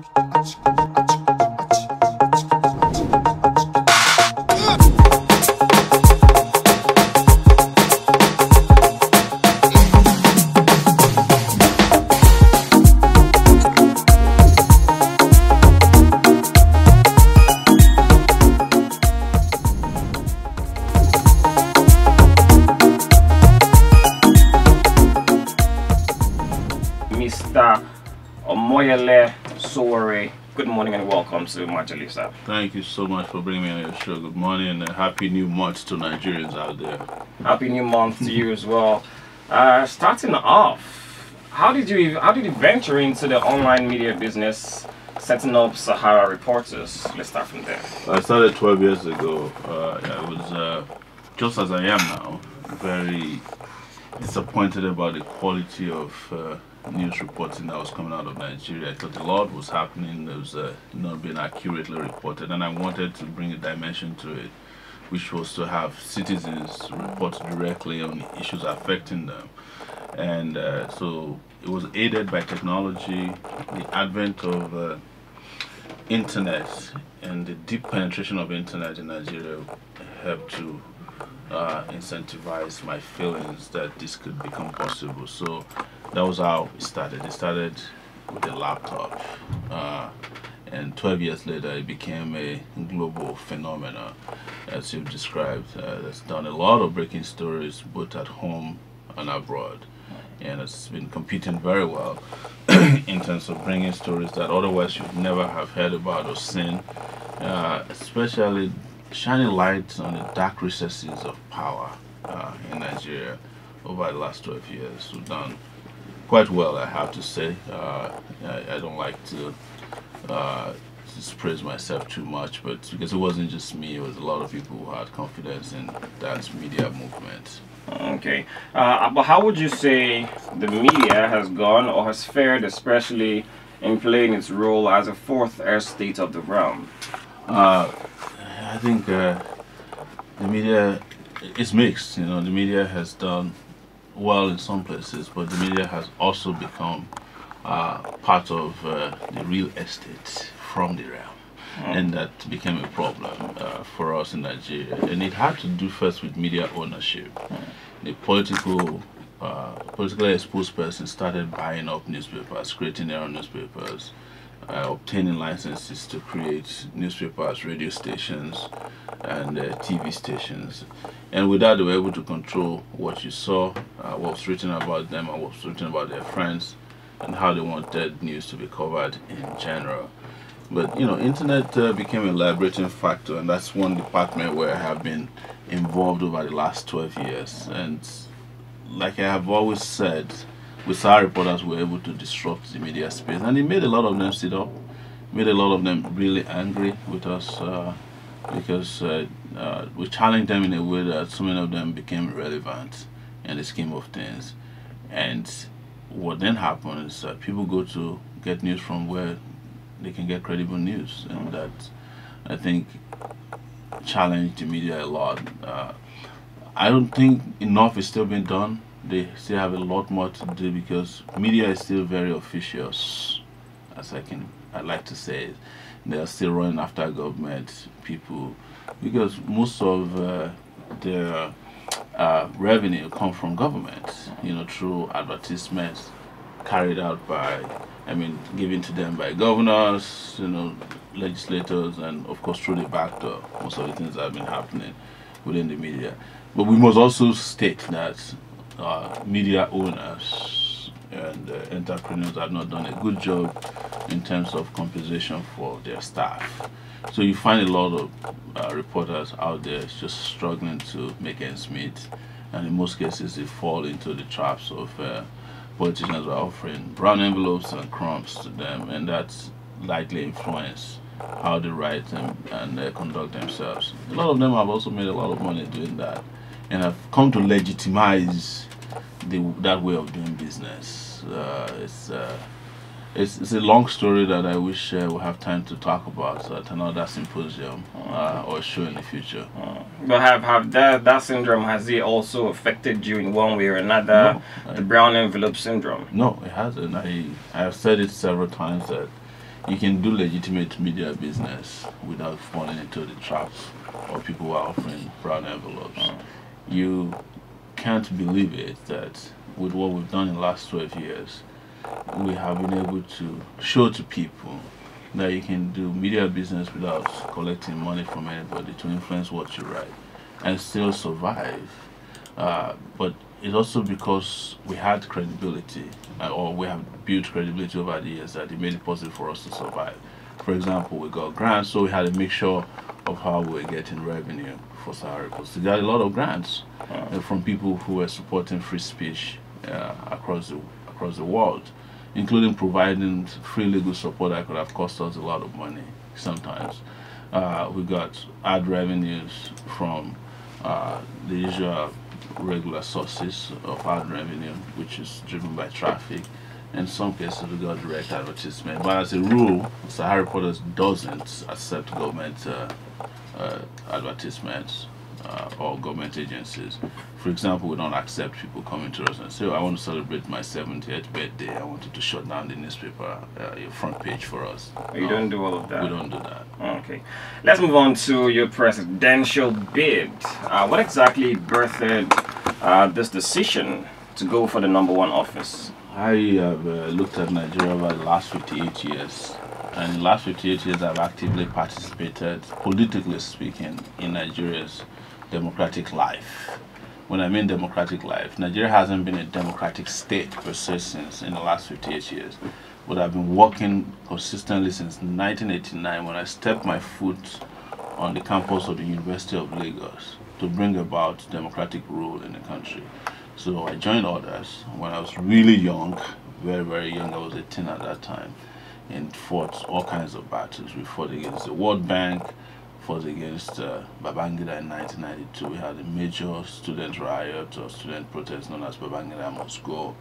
Mr. Omoyele, good morning and welcome to Omoyele, sir. Thank you so much for bringing me on your show. Good morning and a happy new month to Nigerians out there. Happy new month to you as well. Starting off, how did you venture into the online media business, setting up Sahara Reporters? Let's start from there. I started 12 years ago. I was just as I am now, very disappointed about the quality of news reporting that was coming out of Nigeria. I thought a lot was happening that was not being accurately reported, and I wanted to bring a dimension to it, which was to have citizens report directly on issues affecting them. And so it was aided by technology, the advent of internet, and the deep penetration of internet in Nigeria helped to incentivize my feelings that this could become possible. So that was how it started. It started with a laptop, and 12 years later it became a global phenomenon, as you've described. It's done a lot of breaking stories both at home and abroad, and it's been competing very well in terms of bringing stories that otherwise you'd never have heard about or seen, especially shining light on the dark recesses of power in Nigeria over the last 12 years. We've done quite well, I have to say. I don't like to just praise myself too much, but because it wasn't just me, it was a lot of people who had confidence in that media movement. Okay, but how would you say the media has gone or has fared, especially in playing its role as a fourth estate of the realm? I think the media is mixed. You know, the media has done well in some places, but the media has also become part of the real estate from the realm, and that became a problem for us in Nigeria. And it had to do first with media ownership. The politically exposed person started buying up newspapers, creating their own newspapers, obtaining licenses to create newspapers, radio stations, and TV stations. And with that, they were able to control what you saw, what was written about them, and what was written about their friends, and how they wanted news to be covered in general. But you know, internet became a liberating factor, and that's one department where I have been involved over the last 12 years. And like I have always said, with Sahara Reporters, we were able to disrupt the media space, and it made a lot of them sit up, made a lot of them really angry with us, because we challenged them in a way that so many of them became irrelevant in the scheme of things. And what then happens is people go to get news from where they can get credible news, and that, I think, challenged the media a lot. I don't think enough is still being done. They still have a lot more to do because media is still very officious, as I like to say. They are still running after government people because most of their revenue comes from government, you know, through advertisements carried out by, given to them by governors, you know, legislators, and of course through the back door. Most of the things that have been happening within the media. But we must also state that media owners and entrepreneurs have not done a good job in terms of compensation for their staff. So you find a lot of reporters out there just struggling to make ends meet, and in most cases they fall into the traps of politicians who are offering brown envelopes and crumbs to them, and that's likely influence how they write and conduct themselves. A lot of them have also made a lot of money doing that, and have come to legitimize that way of doing business. It's a long story that I wish we'll have time to talk about at another symposium or show in the future. But have that syndrome, has it also affected you in one way or another? No, the brown envelope syndrome? No, it hasn't. I have said it several times that you can do legitimate media business without falling into the trap of people who are offering brown envelopes. You can't believe it that with what we've done in the last 12 years, we have been able to show to people that you can do media business without collecting money from anybody to influence what you write and still survive. But it's also because we had credibility, or we have built credibility over the years, that it made it possible for us to survive. For example, we got grants, so we had a mixture of how we were getting revenue for Sahara Reports. We got a lot of grants from people who were supporting free speech across the world, including providing free legal support that could have cost us a lot of money sometimes. We got ad revenues from the usual regular sources of ad revenue, which is driven by traffic. In some cases, we got direct advertisement. But as a rule, Sahara Reporters doesn't accept government advertisements or government agencies. For example, we don't accept people coming to us and say, I want to celebrate my 70th birthday. I wanted to shut down the newspaper, your front page for us. You don't do all of that? We don't do that. Okay. Let's move on to your presidential bid. What exactly birthed this decision to go for the #1 office? I have looked at Nigeria over the last 58 years. And in the last 58 years, I've actively participated, politically speaking, in Nigeria's democratic life. When I mean democratic life, Nigeria hasn't been a democratic state per se since in the last 58 years. But I've been working consistently since 1989 when I stepped my foot on the campus of the University of Lagos to bring about democratic rule in the country. So I joined others when I was really young, very, very young. I was 18 at that time, and fought all kinds of battles. We fought against the World Bank, fought against Babangida in 1992. We had a major student riot or student protest known as Babangida Must Go.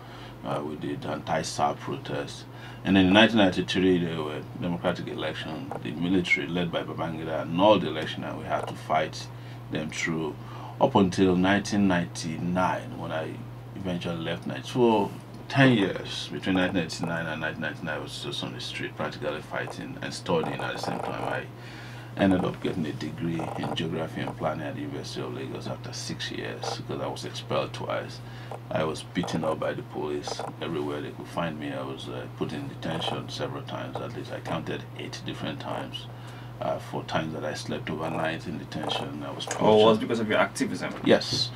We did anti-SAR protests. And then in 1993, there were democratic elections. The military, led by Babangida, annulled the election, and we had to fight them through up until 1999, when I eventually left Nigeria. For 10 years, between 1989 and 1999, I was just on the street practically fighting and studying at the same time. I ended up getting a degree in geography and planning at the University of Lagos after 6 years because I was expelled twice. I was beaten up by the police everywhere they could find me. I was put in detention several times, at least I counted 8 different times. For times that I slept overnight in detention. I was tortured. Oh, it was because of your activism? Yes.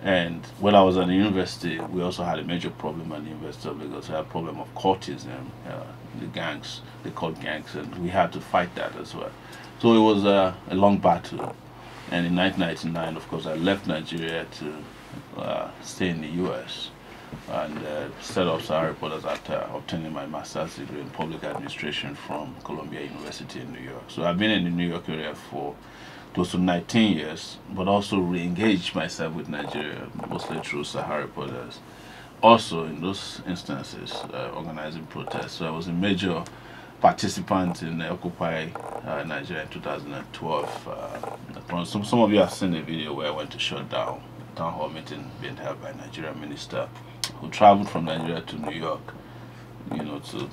And when I was at the university, we also had a major problem at the University of Lagos. We had a problem of cultism, the gangs, they called gangs, and we had to fight that as well. So it was a long battle. And in 1999, of course, I left Nigeria to stay in the US and set up Sahara Reporters after obtaining my master's degree in public administration from Columbia University in New York. So I've been in the New York area for close to 19 years, but also re-engaged myself with Nigeria, mostly through Sahara Reporters. Also, in those instances, organizing protests. So I was a major participant in Occupy Nigeria in 2012. Some of you have seen a video where I went to shut down a town hall meeting being held by a Nigerian minister who traveled from Nigeria to New York, to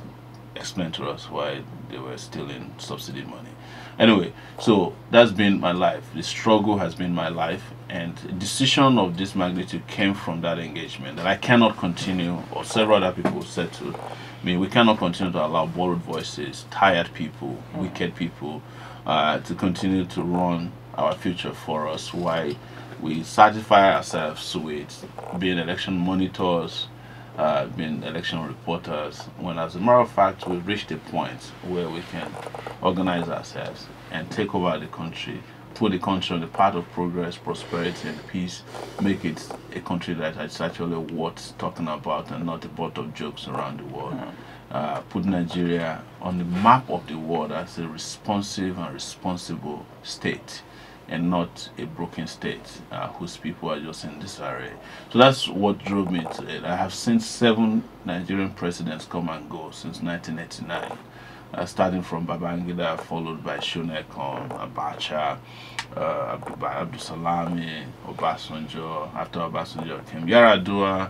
explain to us why they were stealing subsidy money. Anyway, so that's been my life. The struggle has been my life, and a decision of this magnitude came from that engagement that I cannot continue, or several other people said to me, we cannot continue to allow borrowed voices, tired people, wicked people to continue to run our future for us. Why we satisfy ourselves with being election monitors, being election reporters, when as a matter of fact we've reached a point where we can organize ourselves and take over the country, put the country on the path of progress, prosperity and peace, make it a country that is actually worth talking about and not a butt of jokes around the world. Put Nigeria on the map of the world as a responsive and responsible state, and not a broken state whose people are just in disarray. So that's what drove me to it. I have seen 7 Nigerian presidents come and go since 1989. starting from Babangida, followed by Shonekon, Abacha, Abdusalami, Obasanjo. After Obasanjo came Yaradua,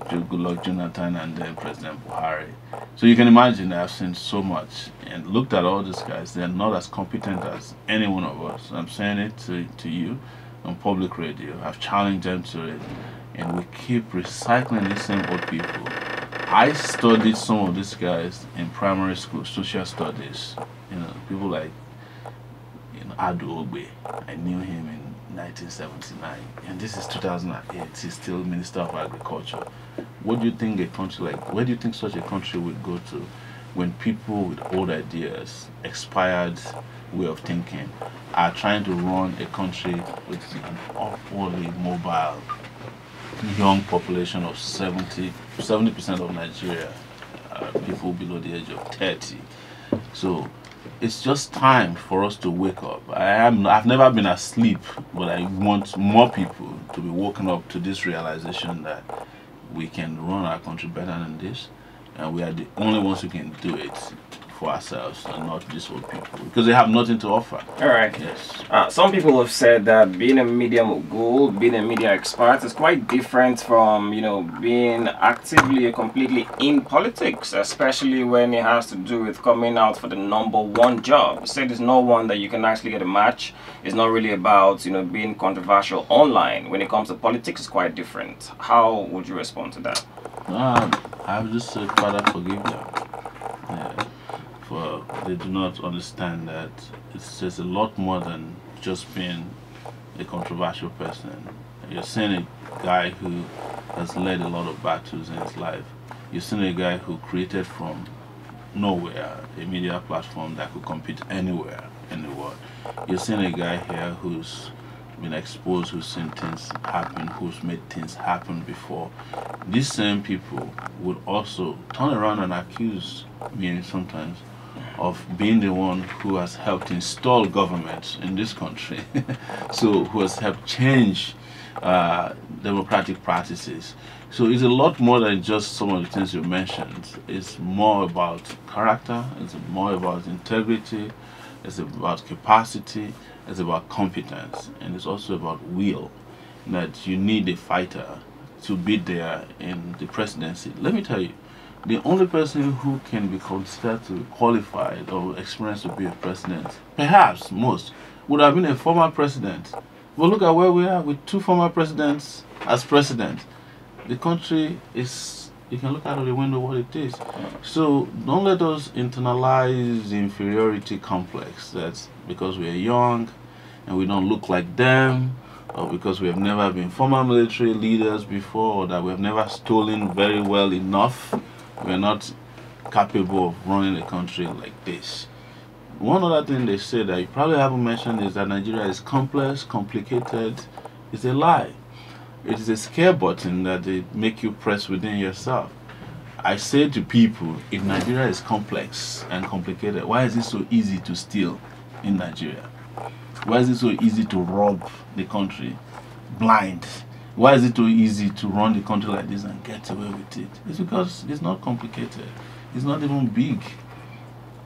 Goodluck Jonathan, and then President Buhari. So you can imagine I've seen so much and looked at all these guys. They're not as competent as any one of us. I'm saying it to you on public radio. I've challenged them to it, and we keep recycling the same old people. I studied some of these guys in primary school, social studies. People like Adu Ogbe. I knew him in 1979, and this is 2008. He's still Minister of Agriculture. What do you think a country like? Where do you think such a country would go to when people with old ideas, expired way of thinking, are trying to run a country with an upwardly mobile young population of 70% of Nigeria, people below the age of 30. So it's just time for us to wake up. I've never been asleep, but I want more people to be woken up to this realization that we can run our country better than this, and we are the only ones who can do it for ourselves and not these old people, because they have nothing to offer. All right. Yes. Some people have said that being a media mogul, being a media expert, is quite different from being actively completely in politics, especially when it has to do with coming out for the #1 job. Say there's no one that you can actually get a match. It's not really about being controversial online. When it comes to politics, it's quite different. How would you respond to that? I would just say, Father, forgive them. Yeah. For they do not understand that it's just a lot more than just being a controversial person. You're seeing a guy who has led a lot of battles in his life. You're seeing a guy who created from nowhere a media platform that could compete anywhere in the world. You're seeing a guy here who's been exposed, who's seen things happen, who's made things happen before. These same people would also turn around and accuse me sometimes of being the one who has helped install government in this country. So who has helped change democratic practices. So it's a lot more than just some of the things you mentioned. It's more about character, it's more about integrity, it's about capacity, it's about competence, and it's also about will. That you need a fighter to be there in the presidency. Let me tell you, the only person who can be considered to be qualified or experienced to be a president, perhaps most, would have been a former president. But look at where we are with 2 former presidents as president. The country is, you can look out of the window what it is. So don't let us internalize the inferiority complex that because we are young and we don't look like them, or because we have never been former military leaders before, or that we have never stolen very well enough, we're not capable of running a country like this. One other thing they say that you probably haven't mentioned is that Nigeria is complex, complicated. It's a lie. It is a scare button that they make you press within yourself. I say to people, if Nigeria is complex and complicated, why is it so easy to steal in Nigeria? Why is it so easy to rob the country blind? Why is it so easy to run the country like this and get away with it? It's because it's not complicated. It's not even big.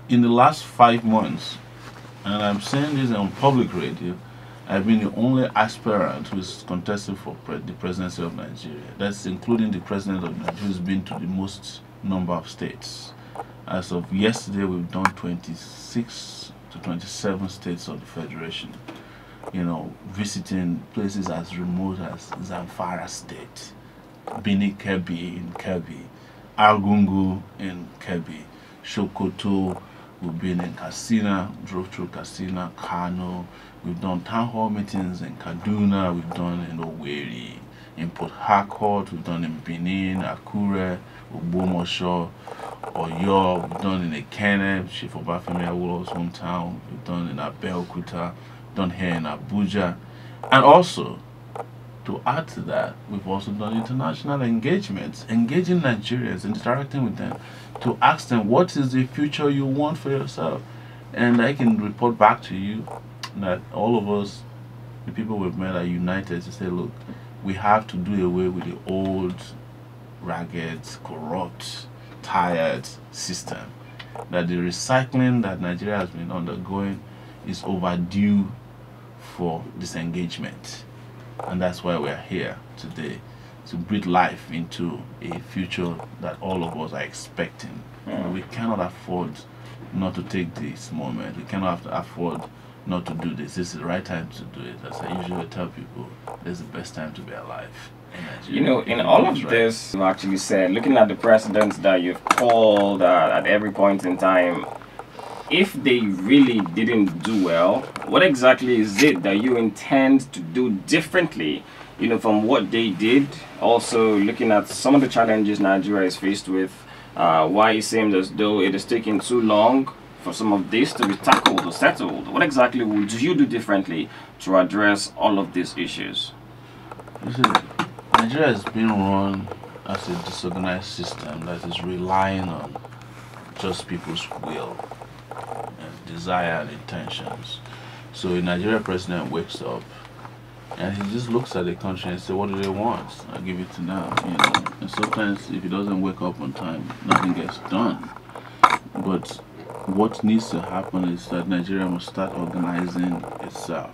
In the last 5 months, and I'm saying this on public radio, I've been the only aspirant who's contested for the presidency of Nigeria. That's including the president of Nigeria, who's been to the most number of states. As of yesterday, we've done 26 to 27 states of the Federation. Visiting places as remote as Zamfara State, Bini Kebbi in Kebbi, Argungu in Kebbi, Sokoto, we've been in Katsina, drove through Katsina, Kano, we've done town hall meetings in Kaduna, we've done in Owerri, in Port Harcourt, we've done in Benin, Akure, Ogbomoso, Oyo, we've done in Ekene, Chief Obafemi Awolowo's hometown, we've done in Abeokuta, done here in Abuja, and also to add to that, we've also done international engagements, engaging Nigerians, interacting with them, to ask them what is the future you want for yourself. And I can report back to you that all of us, the people we've met, are united to say, look, we have to do away with the old, ragged, corrupt, tired system. that the recycling that Nigeria has been undergoing is overdue for disengagement. And that's why we're here today, to breathe life into a future that all of us are expecting. We cannot afford not to take this moment. We cannot afford not to do this. This is the right time to do it. As I usually tell people, this is the best time to be alive in Nigeria. You know, in all of this, you actually said, looking at the precedents that you've called at every point in time, if they really didn't do well, what exactly is it that you intend to do differently, you know, from what they did? Also, looking at some of the challenges Nigeria is faced with, why it seems as though it is taking too long for some of this to be tackled or settled. What exactly would you do differently to address all of these issues? You see, Nigeria has been run as a disorganized system that is relying on just people's will and desire and intentions. So a Nigerian president wakes up and he just looks at the country and says, what do they want? I'll give it to them. You know? And sometimes if he doesn't wake up on time, nothing gets done. But what needs to happen is that Nigeria must start organizing itself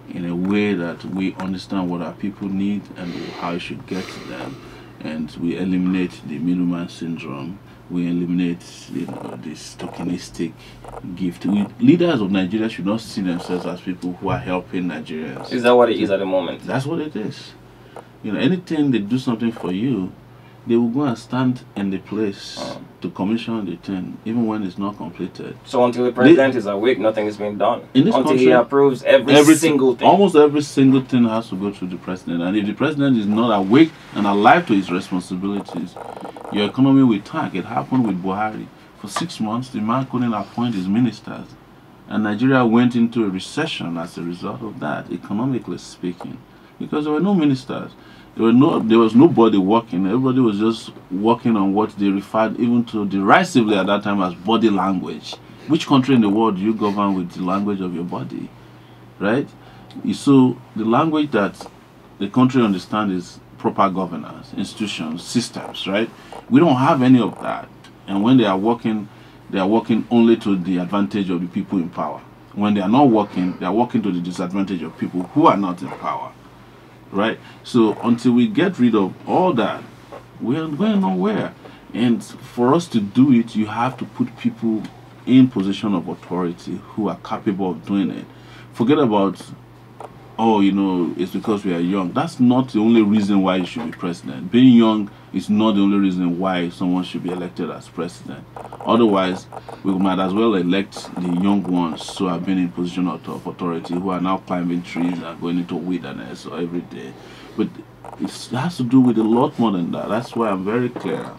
in a way that we understand what our people need and how it should get to them. And we eliminate the middleman syndrome. We eliminate, you know, this tokenistic gift. Leaders of Nigeria should not see themselves as people who are helping Nigerians. Is that what it is at the moment? That's what it is. You know, anything they do something for you, they will go and stand in the place to commission the thing, even when it's not completed. So until the president is awake, nothing is being done. In this until country, he approves every single thing. Almost every single thing has to go through the president. And if the president is not awake and alive to his responsibilities, your economy will tank. It happened with Buhari. For 6 months, the man couldn't appoint his ministers. And Nigeria went into a recession as a result of that, economically speaking. Because there were no ministers. There was nobody working. Everybody was just working on what they referred even to derisively at that time as body language. Which country in the world do you govern with the language of your body? Right? So the language that the country understands is proper governance, institutions, systems, right? We don't have any of that. And when they are working only to the advantage of the people in power. When they are not working, they are working to the disadvantage of people who are not in power. Right? So until we get rid of all that, we are going nowhere. And for us to do it, you have to put people in position of authority who are capable of doing it. Forget about, oh, you know, it's because we are young. That's not the only reason why you should be president. Being young is not the only reason why someone should be elected as president. Otherwise, we might as well elect the young ones who have been in position of authority, who are now climbing trees and going into wilderness every day. But it has to do with a lot more than that. That's why I'm very clear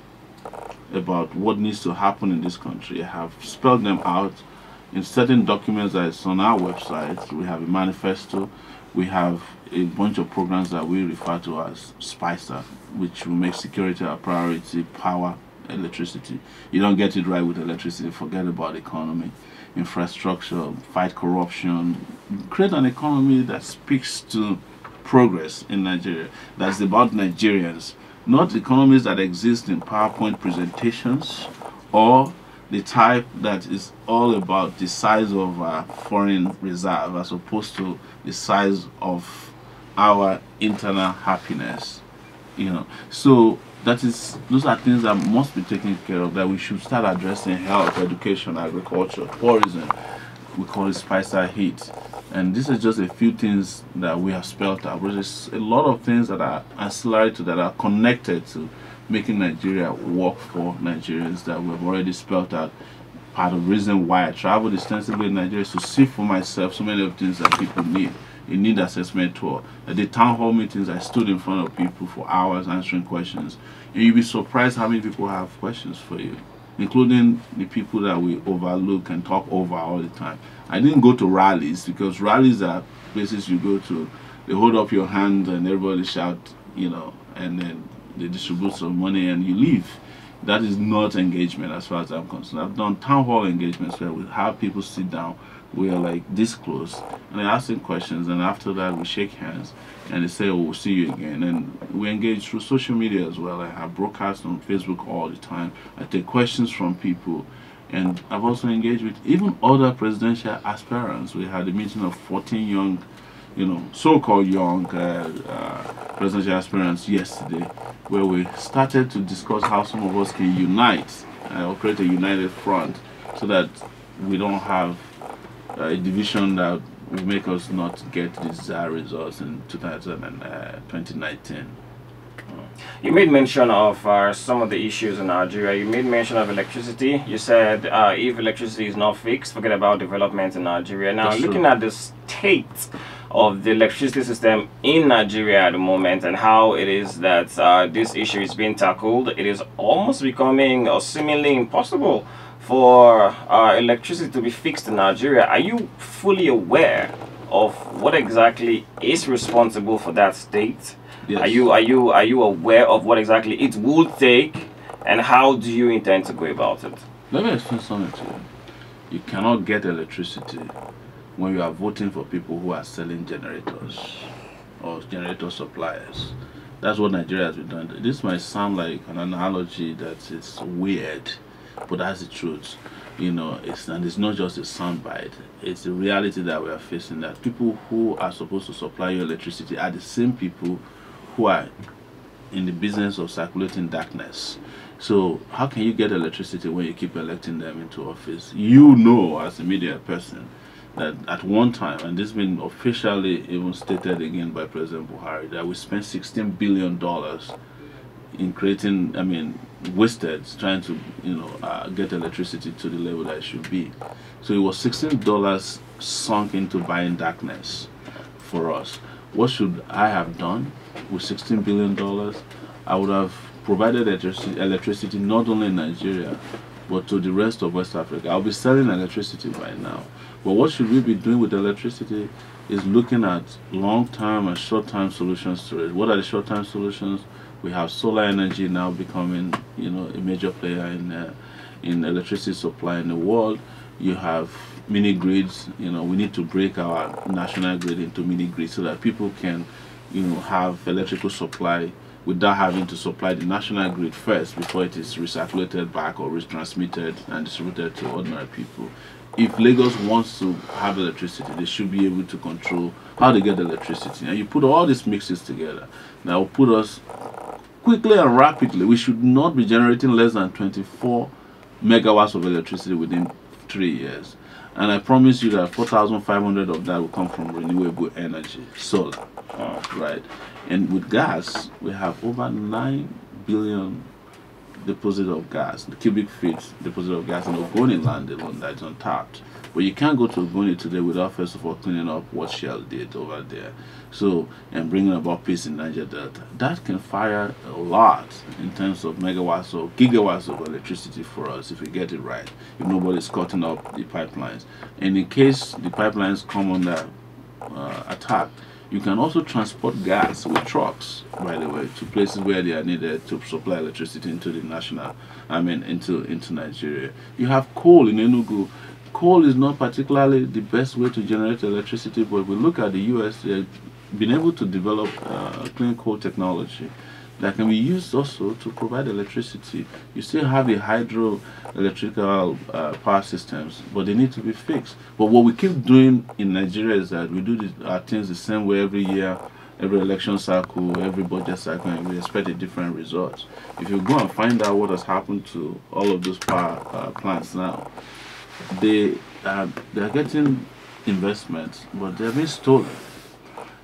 about what needs to happen in this country. I have spelled them out in certain documents that's on our website. We have a manifesto. We have a bunch of programs that we refer to as SPICER, which will make security our priority, power, electricity. You don't get it right with electricity, forget about economy, infrastructure, fight corruption, create an economy that speaks to progress in Nigeria, that's about Nigerians, not economies that exist in PowerPoint presentations or the type that is all about the size of our foreign reserve as opposed to the size of our internal happiness. You know, so those are things that must be taken care of, that we should start addressing: health, education, agriculture, tourism. We call it SPICER heat. And this is just a few things that we have spelled out. But there's a lot of things that are ancillary to that, are connected to making Nigeria work for Nigerians, that we've already spelled out. Part of the reason why I traveled extensively in Nigeria is to see for myself so many of the things that people need. A need assessment tour. At the town hall meetings, I stood in front of people for hours answering questions. And you'll be surprised how many people have questions for you, including the people that we overlook and talk over all the time. I didn't go to rallies, because rallies are places you go to, they hold up your hand and everybody shout, you know, and then they distribute some money and you leave. That is not engagement as far as I'm concerned. I've done town hall engagements where we have people sit down, we are like this close, and they ask them questions, and after that we shake hands, and they say, "Oh, we'll see you again." And we engage through social media as well. I have broadcasts on Facebook all the time. I take questions from people, and I've also engaged with even other presidential aspirants. We had a meeting of 14 young, so-called young presidential aspirants yesterday, where we started to discuss how some of us can unite or create a united front so that we don't have a division that will make us not get the desired results in 2019. You made mention of some of the issues in Nigeria. You made mention of electricity. You said if electricity is not fixed, forget about development in Nigeria. Now, That's looking true. at the state of the electricity system in Nigeria at the moment and how it is that this issue is being tackled, it is almost becoming seemingly impossible for electricity to be fixed in Nigeria. Are you fully aware of what exactly is responsible for that state? Yes. Are you aware of what exactly it will take, and how do you intend to go about it? Let me explain something to you. You cannot get electricity when you are voting for people who are selling generators or generator suppliers. That's what Nigeria has been doing. This might sound like an analogy that is weird, but that's the truth. It's not just a soundbite. It's the reality that we are facing. That people who are supposed to supply you electricity are the same people who are in the business of circulating darkness. So how can you get electricity when you keep electing them into office? As a media person, that at one time, and this has been officially even stated again by President Buhari, that we spent $16 billion in wasted trying to, get electricity to the level that it should be. So it was $16 sunk into buying darkness for us. What should I have done with $16 billion? I would have provided electricity not only in Nigeria, but to the rest of West Africa. I'll be selling electricity by now. But what should we be doing with electricity is looking at long-term and short-term solutions to it. What are the short-term solutions? We have solar energy now becoming, a major player in electricity supply in the world. You have mini grids. We need to break our national grid into mini grids so that people can, have electrical supply without having to supply the national grid first before it is recirculated back or retransmitted and distributed to ordinary people. If Lagos wants to have electricity, they should be able to control how they get electricity. And you put all these mixes together, that will put us quickly and rapidly. We should not be generating less than 24 megawatts of electricity within 3 years. And I promise you that 4,500 of that will come from renewable energy, solar, right? And with gas, we have over 9 billion deposit of gas, the cubic feet deposit of gas in Ogoni land alone that's untapped. But you can't go to Ogoni today without first of all cleaning up what Shell did over there. So, and bringing about peace in Niger Delta. That can fire a lot in terms of megawatts or gigawatts of electricity for us if we get it right, if nobody's cutting up the pipelines. And in case the pipelines come under attack, you can also transport gas with trucks, by the way, to places where they are needed to supply electricity into the into Nigeria. You have coal in Enugu. Coal is not particularly the best way to generate electricity, but if we look at the US, they've been able to develop clean coal technology that can be used also to provide electricity. You still have the hydroelectrical power systems, but they need to be fixed. But what we keep doing in Nigeria is that we do our things the same way every year, every election cycle, every budget cycle, and we expect a different result. If you go and find out what has happened to all of those power plants now, they are getting investments, but they're being stolen.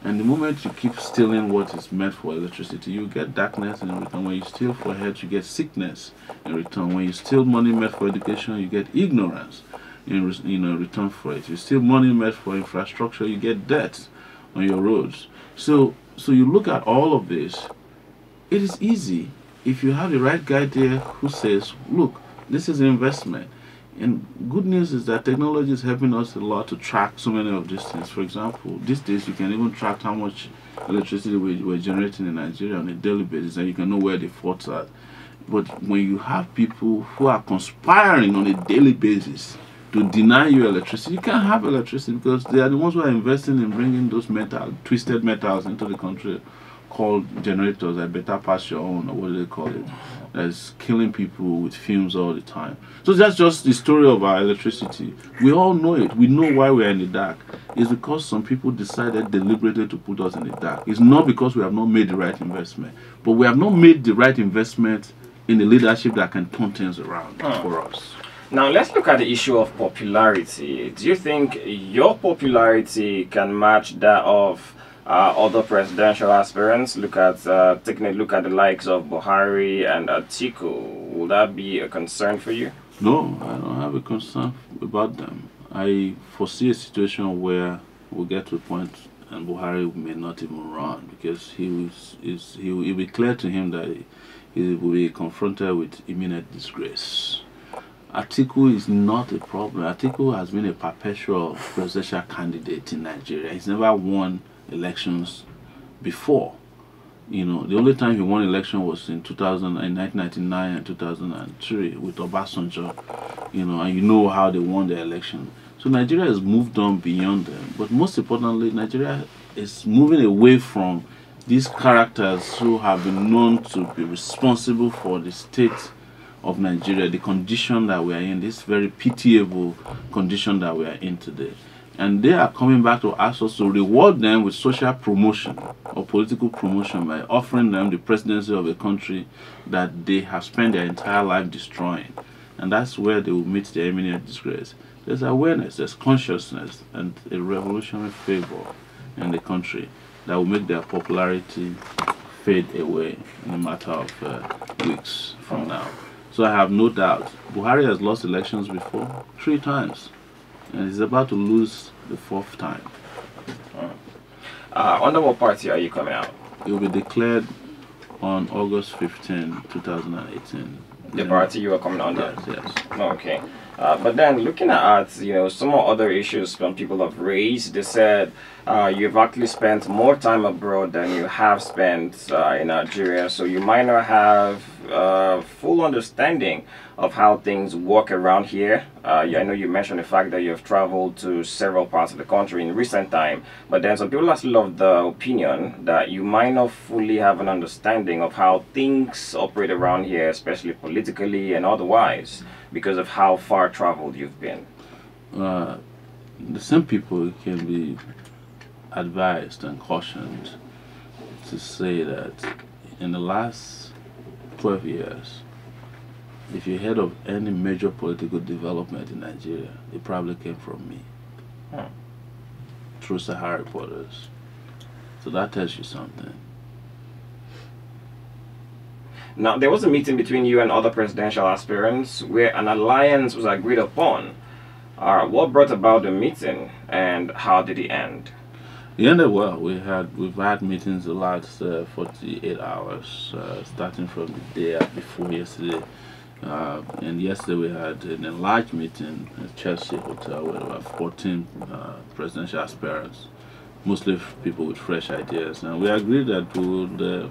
And the moment you keep stealing what is meant for electricity, you get darkness in return. When you steal for health, you get sickness in return. When you steal money meant for education, you get ignorance in return for it. You steal money meant for infrastructure, you get debt on your roads. So you look at all of this. It is easy if you have the right guy there who says, look, this is an investment. And good news is that technology is helping us a lot to track so many of these things. For example, these days you can even track how much electricity we're generating in Nigeria on a daily basis, and you can know where the faults are. But when you have people who are conspiring on a daily basis to deny you electricity, you can't have electricity because they are the ones who are investing in bringing those twisted metals into the country called generators that better pass your own, or what do they call it? That's killing people with fumes all the time. So that's just the story of our electricity. We all know it. We know why we're in the dark. It's because some people decided deliberately to put us in the dark. It's not because we have not made the right investment, but we have not made the right investment in the leadership that can turn things around for us. Now let's look at the issue of popularity. Do you think your popularity can match that of other presidential aspirants? Taking a look at the likes of Buhari and Atiku. Will that be a concern for you? No, I don't have a concern about them. I foresee a situation where we'll get to a point and Buhari may not even run because it will be clear to him that he will be confronted with imminent disgrace. Atiku is not a problem. Atiku has been a perpetual presidential candidate in Nigeria. He's never won elections before. The only time he won election was in 1999 and 2003 with Obasanjo. And you know how they won the election. So Nigeria has moved on beyond them. But most importantly, Nigeria is moving away from these characters who have been known to be responsible for the state of Nigeria, the condition that we are in, this very pitiable condition that we are in today. And they are coming back to ask us to reward them with social promotion or political promotion by offering them the presidency of a country that they have spent their entire life destroying. And that's where they will meet their imminent disgrace. There's awareness, there's consciousness, and a revolutionary favor in the country that will make their popularity fade away in a matter of weeks from now. So I have no doubt. Buhari has lost elections before, 3 times. And he's about to lose the 4th time. Under what party are you coming out? It will be declared on August 15, 2018. The party you are coming under? Yes. Okay. But then looking at some other issues some people have raised, they said you've actually spent more time abroad than you have spent in Nigeria, so you might not have full understanding of how things work around here. I know you mentioned the fact that you've traveled to several parts of the country in recent time, but then some people are still of the opinion that you might not fully have an understanding of how things operate around here, especially politically and otherwise, because of how far traveled you've been. The same people can be advised and cautioned to say that in the last 12 years, if you heard of any major political development in Nigeria, it probably came from me through Sahara reporters. So that tells you something. Now, there was a meeting between you and other presidential aspirants where an alliance was agreed upon. What brought about the meeting and how did it end? It ended well. We've had meetings the last 48 hours, starting from the day before yesterday. And yesterday we had an enlarged meeting at Chelsea Hotel where there were 14 presidential aspirants, mostly people with fresh ideas. And we agreed that we would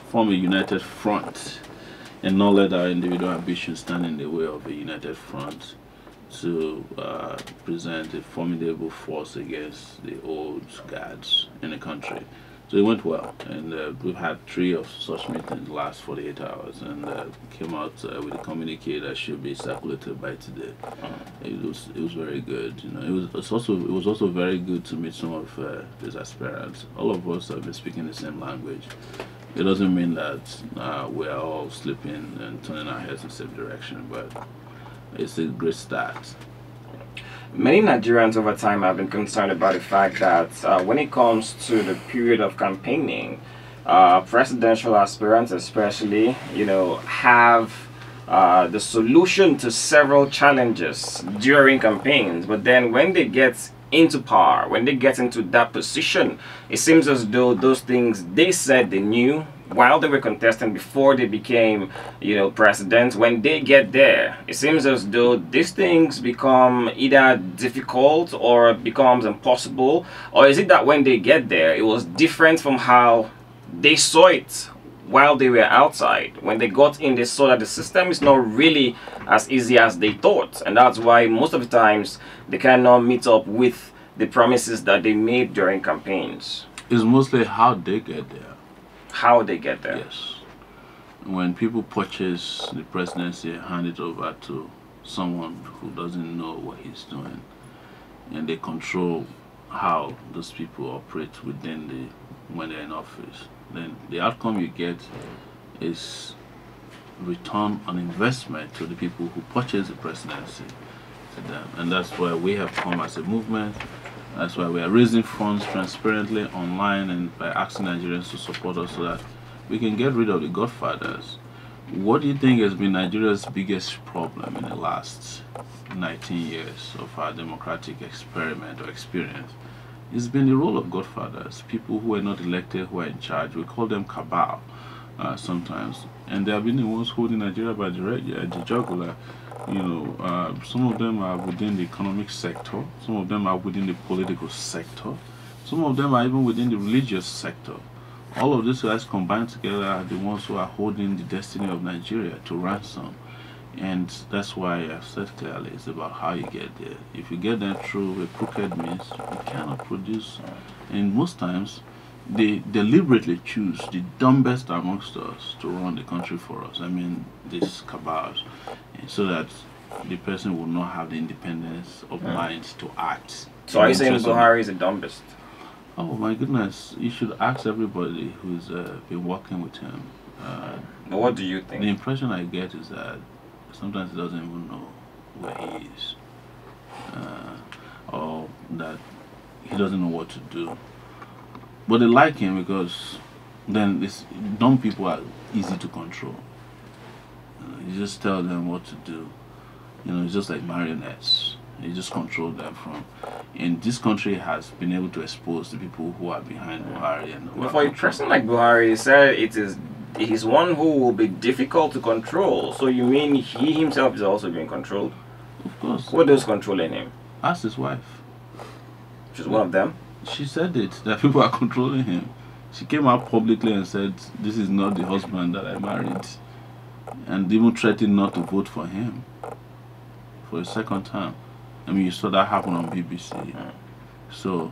form a united front and not let our individual ambitions stand in the way of a united front to present a formidable force against the old guards in the country. So it went well, and we've had 3 of such meetings the last 48 hours, and came out with a communique that should be circulated by today. It was very good. It was also very good to meet some of these aspirants. All of us have been speaking the same language. It doesn't mean that we're all slipping and turning our heads in the same direction, but it's a great start. Many Nigerians over time have been concerned about the fact that when it comes to the period of campaigning, presidential aspirants especially, have the solution to several challenges during campaigns, but then when they get into power, when they get into that position, it seems as though those things they said they knew while they were contesting before they became, president, when they get there, it seems as though these things become either difficult or becomes impossible. Or is it that when they get there, it was different from how they saw it while they were outside. When they got in, they saw that the system is not really as easy as they thought, and that's why most of the times they cannot meet up with the promises that they made during campaigns. It's mostly how they get there. How they get there. Yes. When people purchase the presidency and hand it over to someone who doesn't know what he's doing, and they control how those people operate within when they're in office, then the outcome you get is return on investment to the people who purchase the presidency to them. And that's why we have come as a movement. That's why we are raising funds transparently online and by asking Nigerians to support us so that we can get rid of the godfathers. What do you think has been Nigeria's biggest problem in the last 19 years of our democratic experiment or experience? It's been the role of godfathers, people who are not elected, who are in charge. We call them cabal sometimes. And they have been the ones holding Nigeria by the jugular. Some of them are within the economic sector, some of them are within the political sector, some of them are even within the religious sector. All of these guys combined together are the ones who are holding the destiny of Nigeria to ransom. And that's why I've said clearly, it's about how you get there. If you get there through a crooked means, you cannot produce. And most times, they deliberately choose the dumbest amongst us to run the country for us. I mean, these cabals, so that the person will not have the independence of mind to act. So are you saying Buhari is the dumbest? Oh my goodness, you should ask everybody who's been working with him. But what do you think? The impression I get is that sometimes he doesn't even know where he is. Or that he doesn't know what to do. But they like him because then this dumb people are easy to control. You just tell them what to do. It's just like marionettes. You just control them from. And this country has been able to expose the people who are behind Buhari and who but for a person like Buhari, he said he's one who will be difficult to control. So you mean he himself is also being controlled? Of course. What is controlling him? Ask his wife. She's one of them. She said it, that people are controlling him. She came out publicly and said, this is not the husband that I married. And even threatened not to vote for him for a second time. I mean, you saw that happen on BBC. So,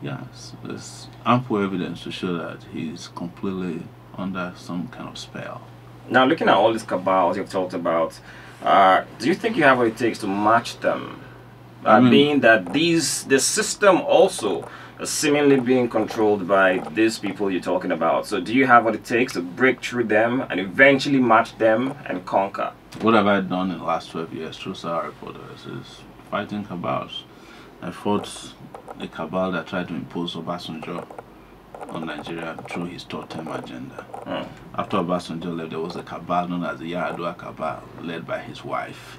yes, there's ample evidence to show that he's completely under some kind of spell. Now, looking at all these cabals you've talked about, do you think you have what it takes to match them? Being that the system also is seemingly being controlled by these people you're talking about. So do you have what it takes to break through them and eventually match them and conquer? What have I done in the last 12 years through Sahara Reporters is fighting cabals. I fought the cabal that tried to impose Obasanjo on Nigeria through his third-term agenda. After Obasanjo left, there was a cabal known as the Yaradua cabal, led by his wife.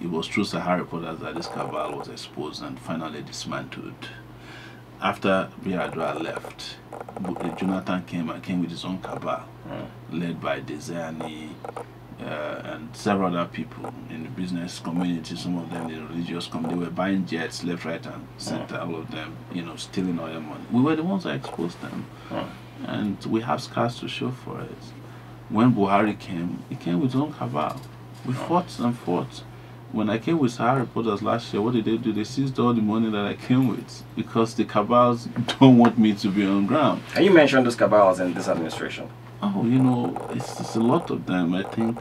It was through Sahara Reporters that this cabal was exposed and finally dismantled. After Yaradua left, Jonathan came with his own cabal, led by Desani and several other people in the business community, some of them in the religious community. They were buying jets left, right, and center, all of them, stealing oil money. We were the ones that exposed them. And we have scars to show for it. When Buhari came, he came with his own cabal. We fought and fought. When I came with Sahara Reporters last year, what did they do? They seized all the money that I came with because the cabals don't want me to be on ground. And you mentioned those cabals in this administration. Oh, it's a lot of them. I think,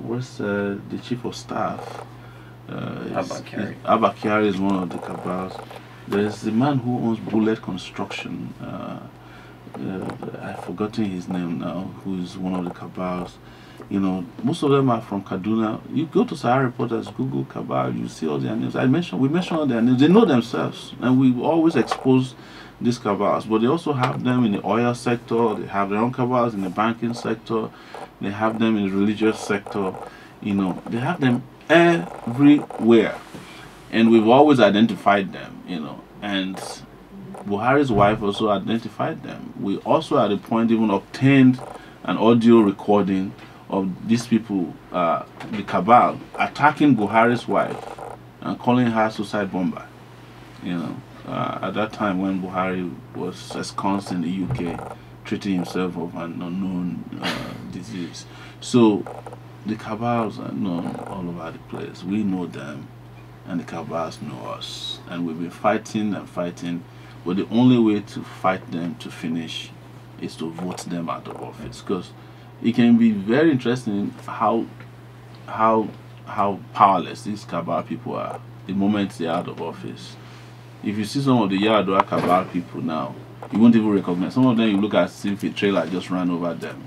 where's the chief of staff? Abakari is one of the cabals. There's the man who owns Bullet Construction. I've forgotten his name now, who is one of the cabals. Most of them are from Kaduna. You go to Sahara Reporters, Google cabal, you see all their names. We mentioned all their names. They know themselves, and we always expose these cabals. But they also have them in the oil sector. They have their own cabals in the banking sector. They have them in the religious sector. They have them everywhere, and we've always identified them. And Buhari's wife also identified them. We also at the point even obtained an audio recording of these people, the cabal, attacking Buhari's wife and calling her suicide bomber. At that time when Buhari was ensconced in the UK, treating himself of an unknown disease. So the cabals are known all over the place. We know them, and the cabals know us. And we've been fighting and fighting, but the only way to fight them to finish is to vote them out of office. Because it can be very interesting how powerless these cabal people are the moment they're out of office. If you see some of the Yaradua cabal people now, you won't even recognize. Some of them you look at as if a trailer just ran over them.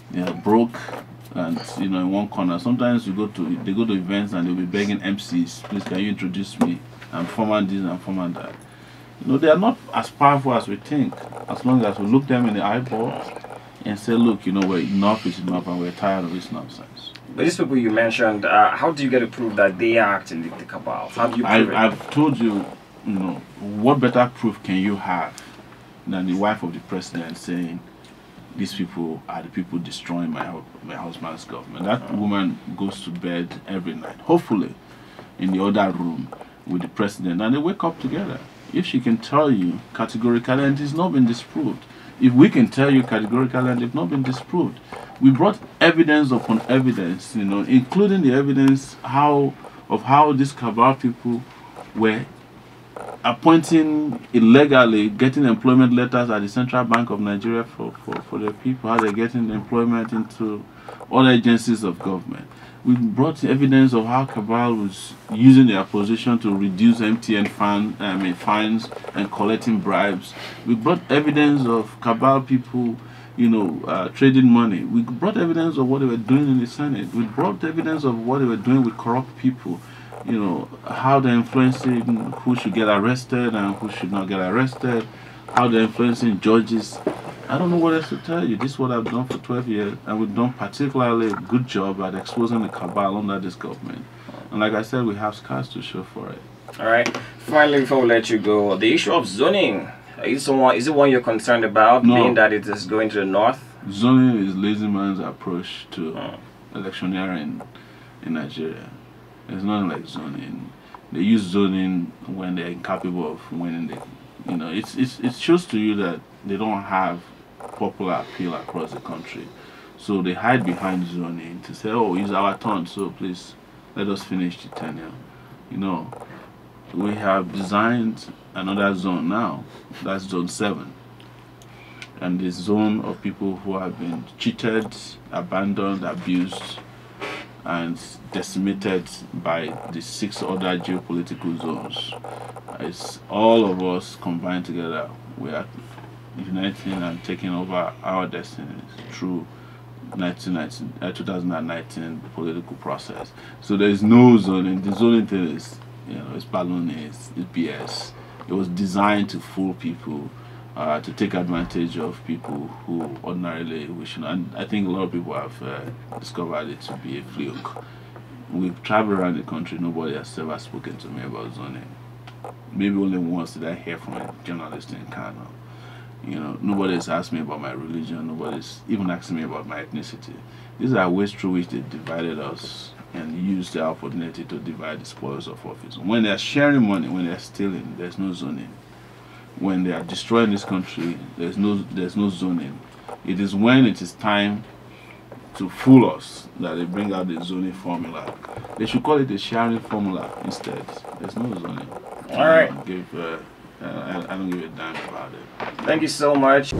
They are broke and in one corner. Sometimes they go to events and they'll be begging MCs, please can you introduce me? I'm former this and former that. They are not as powerful as we think, as long as we look them in the eyeball and say, look, enough is enough and we're tired of this nonsense. But these people you mentioned, how do you get to prove that they are actually the cabal? How do you prove it? I've told you, what better proof can you have than the wife of the president saying, these people are the people destroying my husband's government. That woman goes to bed every night, hopefully in the other room with the president, and they wake up together. If she can tell you categorically, and it's not been disproved, if we can tell you categorically and it's not been disproved, we brought evidence upon evidence, including the evidence of how these cabal people were appointing illegally, getting employment letters at the Central Bank of Nigeria for their people, how they're getting employment into other agencies of government. We brought evidence of how cabal was using their position to reduce MTN fines and collecting bribes. We brought evidence of cabal people, trading money. We brought evidence of what they were doing in the Senate. We brought evidence of what they were doing with corrupt people. How they're influencing who should get arrested and who should not get arrested, how they're influencing judges. I don't know what else to tell you. This is what I've done for 12 years, and we've done particularly a good job at exposing the cabal under this government. And like I said, we have scars to show for it. All right. Finally, before we let you go, the issue of zoning. Is it one you're concerned about, No. being that it is going to the north? Zoning is lazy man's approach to electioneering in Nigeria. It's not like zoning. They use zoning when they're incapable of winning. It shows to you that they don't have popular appeal across the country. So they hide behind zoning to say, oh, it's our turn, so please let us finish the tenure. We have designed another zone now. That's zone 7. And this zone of people who have been cheated, abandoned, abused, and decimated by the 6 other geopolitical zones. It's all of us combined together. We are uniting and taking over our destinies through 2019 political process. So there is no zoning. The zoning thing is, it's baloney, it's BS. It was designed to fool people, to take advantage of people who ordinarily we should not. And I think a lot of people have discovered it to be a fluke. We've traveled around the country, nobody has ever spoken to me about zoning. Maybe only once did I hear from a journalist in Kano. Nobody's asked me about my religion, nobody's even asking me about my ethnicity. These are ways through which they divided us and used their opportunity to divide the spoils of office. When they're sharing money, when they're stealing, there's no zoning. When they are destroying this country, there's no zoning. It is when it is time to fool us that they bring out the zoning formula. They should call it the sharing formula instead. There's no zoning. All right. I don't give a damn about it. Thank you so much.